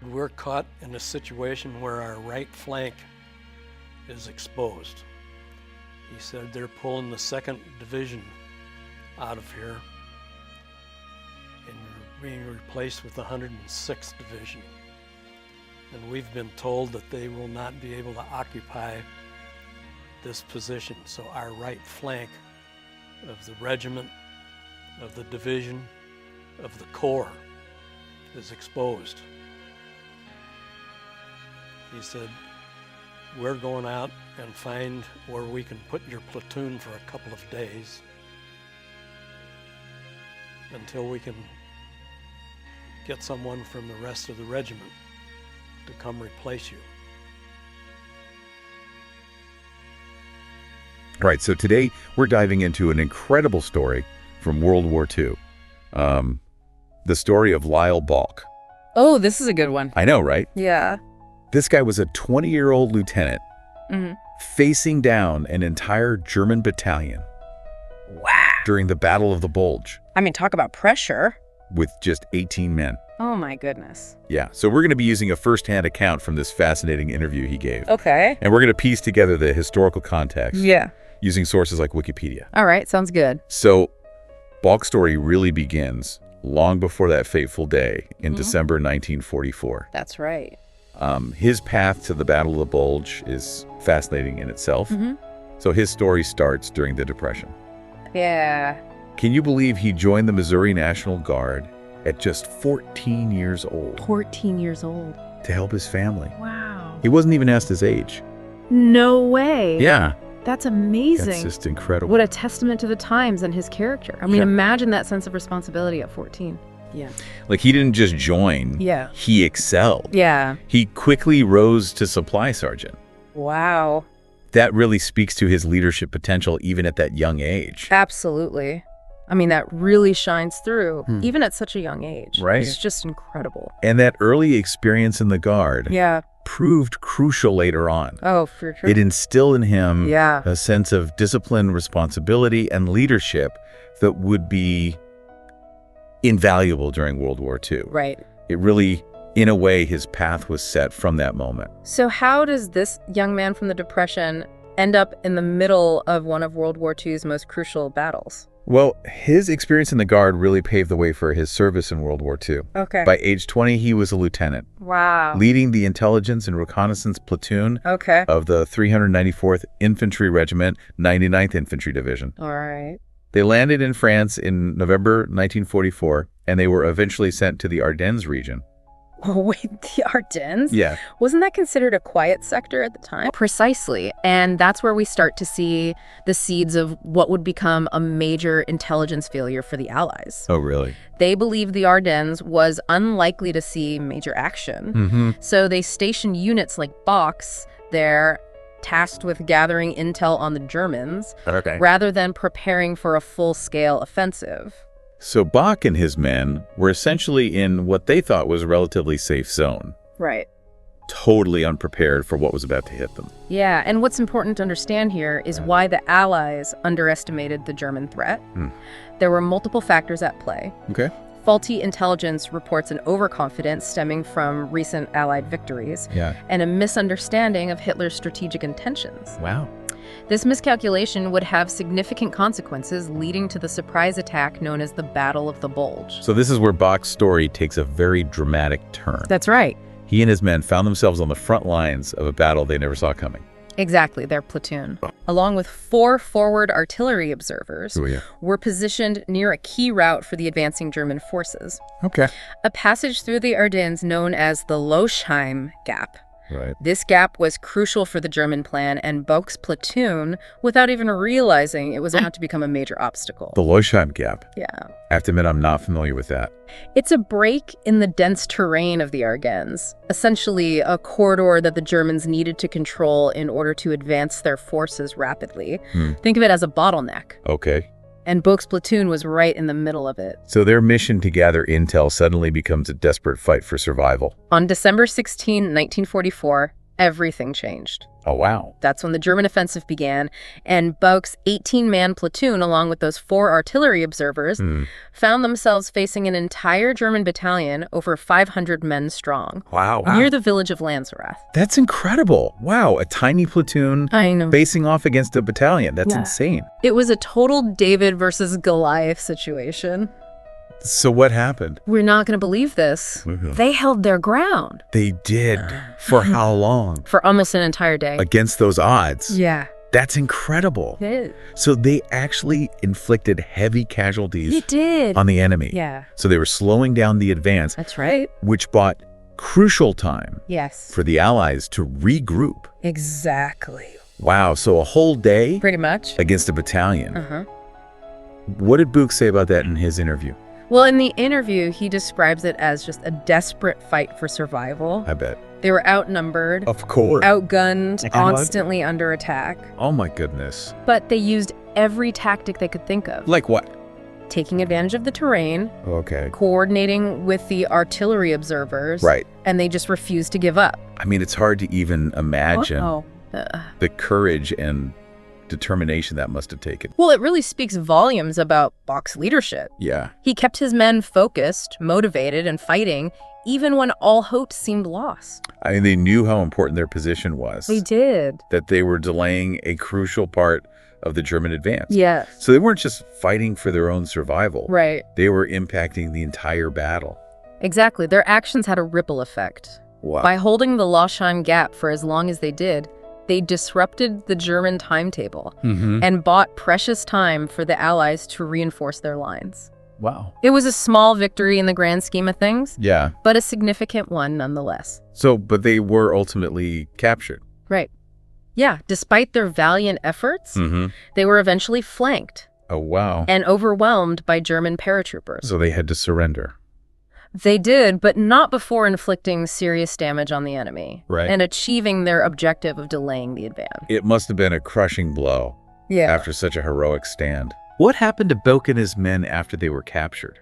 We're caught in a situation where our right flank is exposed. He said they're pulling the 2nd Division out of here and you're being replaced with the 106th Division. And we've been told that they will not be able to occupy this position. So our right flank of the regiment, of the division, of the corps is exposed. He said, we're going out and find where we can put your platoon for a couple of days until we can get someone from the rest of the regiment to come replace you. All right, so today we're diving into an incredible story from World War II. The story of Lyle Bouck. Oh, this is a good one. I know, right? Yeah. This guy was a 20-year-old lieutenant facing down an entire German battalion. Wow. During the Battle of the Bulge. I mean, talk about pressure. With just 18 men. Oh, my goodness. Yeah, so we're going to be using a first-hand account from this fascinating interview he gave. Okay. And we're going to piece together the historical context. Yeah. Using sources like Wikipedia. All right, sounds good. So, Bouck's story really begins long before that fateful day in December 1944. That's right. His path to the Battle of the Bulge is fascinating in itself. So his story starts during the Depression. Yeah. Can you believe he joined the Missouri National Guard at just 14 years old? 14 years old. To help his family. Wow. He wasn't even asked his age. No way. Yeah. That's amazing. That's just incredible. What a testament to the times and his character. I mean, imagine that sense of responsibility at 14. Yeah. Like, he didn't just join. Yeah. He excelled. Yeah. He quickly rose to supply sergeant. Wow. That really speaks to his leadership potential even at that young age. Absolutely. I mean, that really shines through, even at such a young age. Right. It's just incredible. And that early experience in the Guard proved crucial later on. Oh, for sure. It instilled in him Yeah. a sense of discipline, responsibility, and leadership that would be invaluable during World War II. Right. It really, in a way, his path was set from that moment. So how does this young man from the Depression end up in the middle of one of World War II's most crucial battles? Well, his experience in the Guard really paved the way for his service in World War II. Okay. By age 20, he was a lieutenant. Wow. Leading the intelligence and reconnaissance platoon of the 394th Infantry Regiment, 99th Infantry Division. All right. They landed in France in November 1944, and they were eventually sent to the Ardennes region. Oh, wait, the Ardennes? Yeah. Wasn't that considered a quiet sector at the time? Precisely. And that's where we start to see the seeds of what would become a major intelligence failure for the Allies. Oh, really? They believed the Ardennes was unlikely to see major action. So they stationed units like Bouck's there, tasked with gathering intel on the Germans, rather than preparing for a full-scale offensive. So Bouck and his men were essentially in what they thought was a relatively safe zone. Right. Totally unprepared for what was about to hit them. Yeah, and what's important to understand here is why the Allies underestimated the German threat. There were multiple factors at play. Okay. Faulty intelligence reports and overconfidence stemming from recent Allied victories, and a misunderstanding of Hitler's strategic intentions. Wow. This miscalculation would have significant consequences, leading to the surprise attack known as the Battle of the Bulge. So this is where Bouck's story takes a very dramatic turn. That's right. He and his men found themselves on the front lines of a battle they never saw coming. Exactly, their platoon. Along with 4 forward artillery observers, were positioned near a key route for the advancing German forces. Okay. A passage through the Ardennes known as the Lochheim Gap. Right. This gap was crucial for the German plan, and Bouck's platoon, without even realizing it was about to become a major obstacle. The Lochheim Gap. Yeah. I have to admit, I'm not familiar with that. It's a break in the dense terrain of the Ardennes, essentially a corridor that the Germans needed to control in order to advance their forces rapidly. Think of it as a bottleneck. Okay. And Bouck's platoon was right in the middle of it. So their mission to gather intel suddenly becomes a desperate fight for survival. On December 16, 1944, everything changed. Oh, wow. That's when the German offensive began, and Bouck's 18-man platoon, along with those 4 artillery observers, found themselves facing an entire German battalion over 500 men strong. Wow. Near the village of Lanzerath. That's incredible. Wow, a tiny platoon I know. facing off against a battalion. That's insane. It was a total David versus Goliath situation. So what happened? We're not going to believe this. They held their ground. They did. For how long? For almost an entire day. Against those odds? Yeah. That's incredible. It is. So they actually inflicted heavy casualties It did. on the enemy. Yeah. So they were slowing down the advance, That's right. which bought crucial time Yes. for the Allies to regroup. Exactly. Wow, so a whole day Pretty much. against a battalion. Uh-huh. What did Bouck say about that in his interview? Well, in the interview, he describes it as just a desperate fight for survival. I bet. They were outnumbered, Of course. outgunned, constantly under attack. Oh my goodness. But they used every tactic they could think of. Like what? Taking advantage of the terrain, Okay. coordinating with the artillery observers. Right. And they just refused to give up. I mean, it's hard to even imagine Uh-oh. the courage and determination that must have taken. Well, it really speaks volumes about Bouck's leadership. Yeah. He kept his men focused, motivated, and fighting, even when all hope seemed lost. I mean, they knew how important their position was. They did. That they were delaying a crucial part of the German advance. Yes. So they weren't just fighting for their own survival. Right. They were impacting the entire battle. Exactly. Their actions had a ripple effect. Wow. By holding the Loschheim Gap for as long as they did, they disrupted the German timetable and bought precious time for the Allies to reinforce their lines. Wow. It was a small victory in the grand scheme of things, Yeah. but a significant one nonetheless. So, but they were ultimately captured. Right. Yeah, despite their valiant efforts, they were eventually flanked Oh, wow. and overwhelmed by German paratroopers. So they had to surrender. They did, but not before inflicting serious damage on the enemy and achieving their objective of delaying the advance. It must have been a crushing blow after such a heroic stand. What happened to Bouck and his men after they were captured?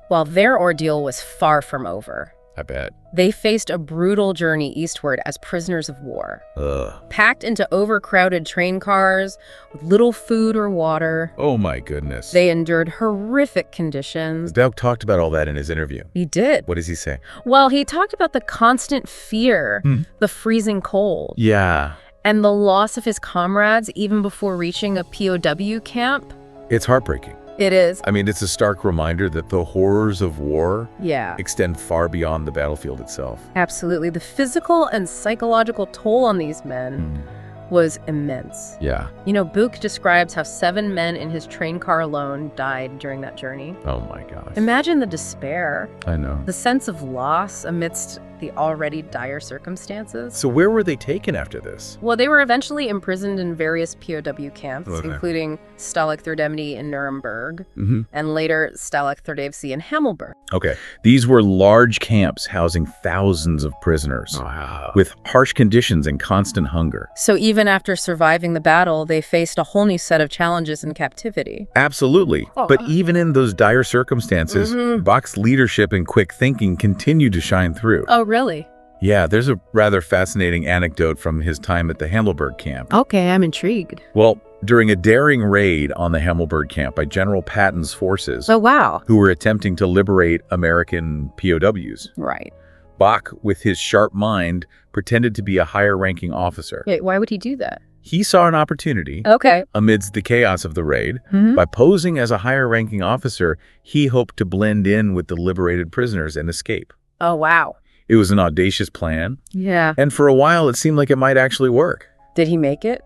While their ordeal was far from over, I bet. they faced a brutal journey eastward as prisoners of war. Ugh. Packed into overcrowded train cars with little food or water, Oh my goodness. they endured horrific conditions. Bouck talked about all that in his interview. He did. What does he say? Well, he talked about the constant fear, the freezing cold, Yeah. and the loss of his comrades even before reaching a POW camp. It's heartbreaking. It is. I mean, it's a stark reminder that the horrors of war Yeah, extend far beyond the battlefield itself. absolutely. The physical and psychological toll on these men was immense. Yeah. You know, Bouck describes how 7 men in his train car alone died during that journey. Oh my gosh. Imagine the despair, I know. the sense of loss amidst the already dire circumstances. So where were they taken after this? Well, they were eventually imprisoned in various POW camps, Okay. including Stalag Thirdemny in Nuremberg, and later Stalag Thirdevsee in Hammelburg. Okay. These were large camps housing thousands of prisoners. Wow. With harsh conditions and constant hunger. So even after surviving the battle, they faced a whole new set of challenges in captivity. Absolutely. But even in those dire circumstances, Bouck's leadership and quick thinking continued to shine through. Oh, really? Yeah, there's a rather fascinating anecdote from his time at the Hammelburg camp. Okay, I'm intrigued. Well, during a daring raid on the Hammelburg camp by General Patton's forces, Oh, wow. who were attempting to liberate American POWs, Right. Bouck, with his sharp mind, pretended to be a higher-ranking officer. Wait, why would he do that? He saw an opportunity, Okay. amidst the chaos of the raid. By posing as a higher-ranking officer, he hoped to blend in with the liberated prisoners and escape. Oh, wow. It was an audacious plan, Yeah. and for a while it seemed like it might actually work. Did he make it?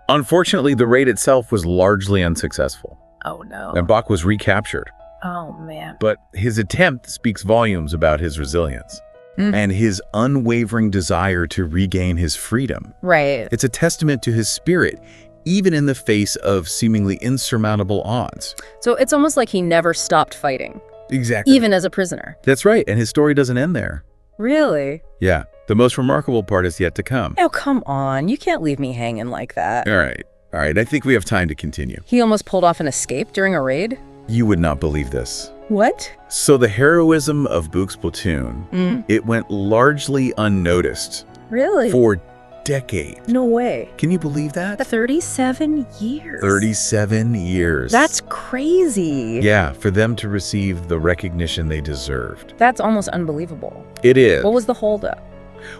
Unfortunately, the raid itself was largely unsuccessful, Oh, no. and Bouck was recaptured. Oh, man. But his attempt speaks volumes about his resilience and his unwavering desire to regain his freedom. Right. It's a testament to his spirit, even in the face of seemingly insurmountable odds. So it's almost like he never stopped fighting, Exactly. even as a prisoner. That's right, and his story doesn't end there. Really? Yeah, the most remarkable part is yet to come. Oh, come on. You can't leave me hanging like that. All right, I think we have time to continue. He almost pulled off an escape during a raid? You would not believe this. What? So the heroism of Bouck's platoon, it went largely unnoticed Really? for decade. No way. Can you believe that? 37 years. 37 years. That's crazy. Yeah, for them to receive the recognition they deserved. That's almost unbelievable. It is. What was the holdup?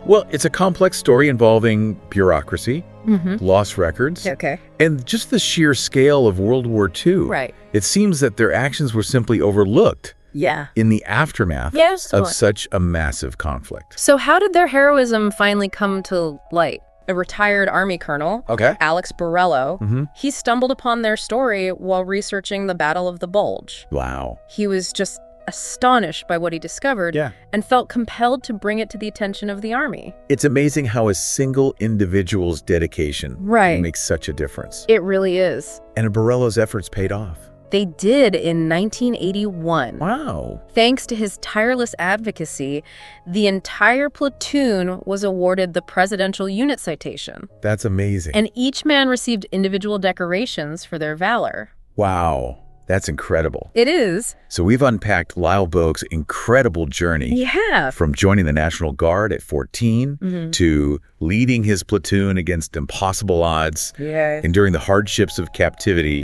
Well, it's a complex story involving bureaucracy, lost records, Okay. and just the sheer scale of World War II. Right. It seems that their actions were simply overlooked Yeah. in the aftermath of such a massive conflict. So how did their heroism finally come to light? A retired Army colonel, Alex Borrello, he stumbled upon their story while researching the Battle of the Bulge. Wow. He was just astonished by what he discovered and felt compelled to bring it to the attention of the Army. It's amazing how a single individual's dedication makes such a difference. It really is. And Borrello's efforts paid off. They did in 1981. Wow. Thanks to his tireless advocacy, the entire platoon was awarded the Presidential Unit Citation. That's amazing. And each man received individual decorations for their valor. Wow. That's incredible. It is. So we've unpacked Lyle Bouck's incredible journey from joining the National Guard at 14 to leading his platoon against impossible odds, enduring the hardships of captivity,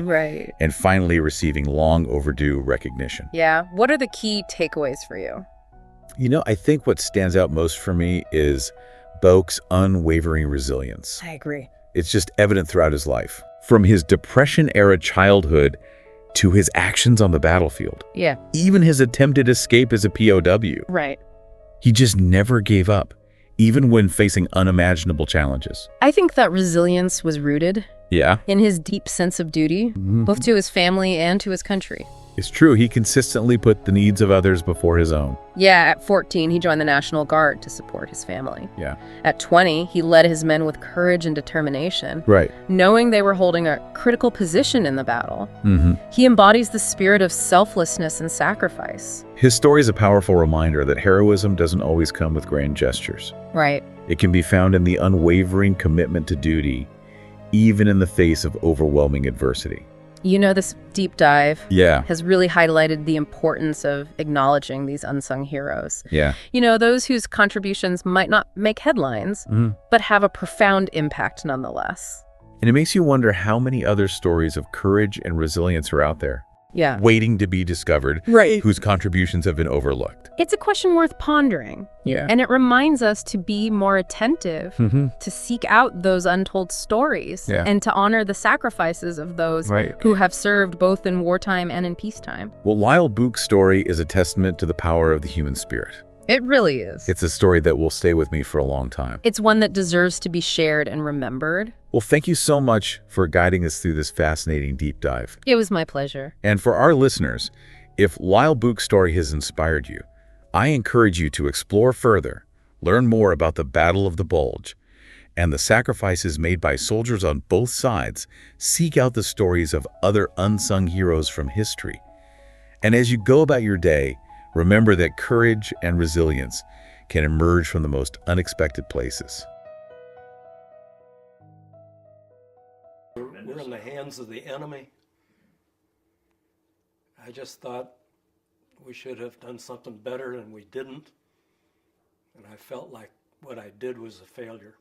and finally receiving long overdue recognition. Yeah. What are the key takeaways for you? You know, I think what stands out most for me is Bouck's unwavering resilience. I agree. It's just evident throughout his life. From his Depression-era childhood to his actions on the battlefield. Yeah. Even his attempted escape as a POW. Right. He just never gave up, even when facing unimaginable challenges. I think that resilience was rooted in his deep sense of duty, both to his family and to his country. It's true, he consistently put the needs of others before his own. Yeah, at 14, he joined the National Guard to support his family. Yeah. At 20, he led his men with courage and determination. Right. Knowing they were holding a critical position in the battle. He embodies the spirit of selflessness and sacrifice. His story is a powerful reminder that heroism doesn't always come with grand gestures. Right. It can be found in the unwavering commitment to duty, even in the face of overwhelming adversity. You know, this deep dive Yeah. has really highlighted the importance of acknowledging these unsung heroes. Yeah. You know, those whose contributions might not make headlines, but have a profound impact nonetheless. And it makes you wonder how many other stories of courage and resilience are out there. Yeah. Waiting to be discovered, whose contributions have been overlooked. It's a question worth pondering. Yeah. And it reminds us to be more attentive, to seek out those untold stories, and to honor the sacrifices of those who have served both in wartime and in peacetime. Well, Lyle Bouck's story is a testament to the power of the human spirit. It really is. It's a story that will stay with me for a long time. It's one that deserves to be shared and remembered. Well, thank you so much for guiding us through this fascinating deep dive. It was my pleasure. And for our listeners, if Lyle Bouck's story has inspired you, I encourage you to explore further, learn more about the Battle of the Bulge, and the sacrifices made by soldiers on both sides. Seek out the stories of other unsung heroes from history. And as you go about your day, remember that courage and resilience can emerge from the most unexpected places. We're in the hands of the enemy. I just thought we should have done something better, and we didn't. And I felt like what I did was a failure.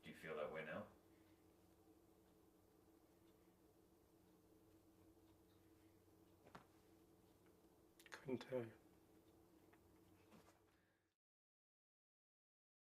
Do you feel that way now? Couldn't tell you.